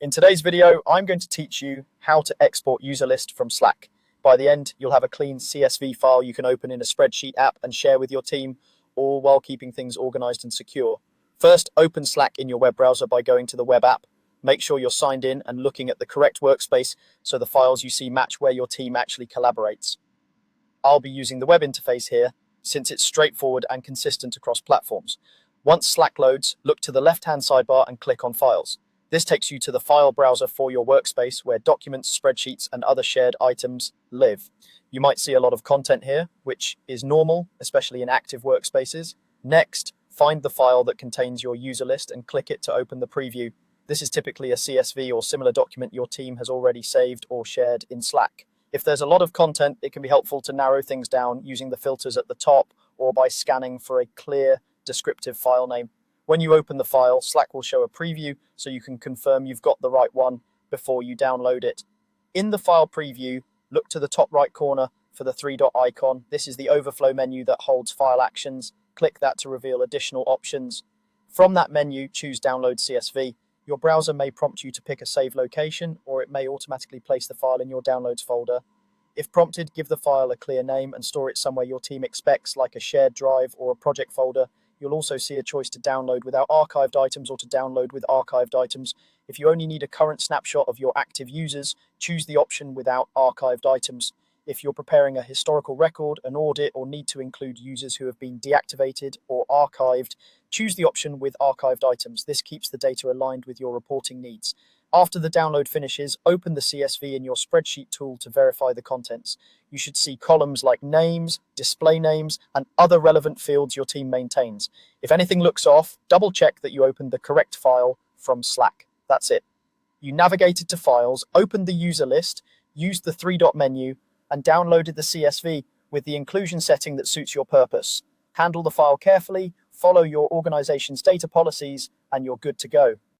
In today's video, I'm going to teach you how to export user list from Slack. By the end, you'll have a clean CSV file you can open in a spreadsheet app and share with your team, all while keeping things organized and secure. First, open Slack in your web browser by going to the web app. Make sure you're signed in and looking at the correct workspace so the files you see match where your team actually collaborates. I'll be using the web interface here since it's straightforward and consistent across platforms. Once Slack loads, look to the left-hand sidebar and click on Files. This takes you to the file browser for your workspace where documents, spreadsheets, and other shared items live. You might see a lot of content here, which is normal, especially in active workspaces. Next, find the file that contains your user list and click it to open the preview. This is typically a CSV or similar document your team has already saved or shared in Slack. If there's a lot of content, it can be helpful to narrow things down using the filters at the top or by scanning for a clear, descriptive file name. When you open the file, Slack will show a preview so you can confirm you've got the right one before you download it. In the file preview, look to the top right corner for the three-dot icon. This is the overflow menu that holds file actions. Click that to reveal additional options. From that menu, choose Download CSV. Your browser may prompt you to pick a save location, or it may automatically place the file in your Downloads folder. If prompted, give the file a clear name and store it somewhere your team expects, like a shared drive or a project folder. You'll also see a choice to download without archived items or to download with archived items. If you only need a current snapshot of your active users, choose the option without archived items. If you're preparing a historical record, an audit, or need to include users who have been deactivated or archived, choose the option with archived items. This keeps the data aligned with your reporting needs. After the download finishes, open the CSV in your spreadsheet tool to verify the contents. You should see columns like names, display names, and other relevant fields your team maintains. If anything looks off, double check that you opened the correct file from Slack. That's it. You navigated to Files, opened the user list, used the three-dot menu, and downloaded the CSV with the inclusion setting that suits your purpose. Handle the file carefully, follow your organization's data policies, and you're good to go.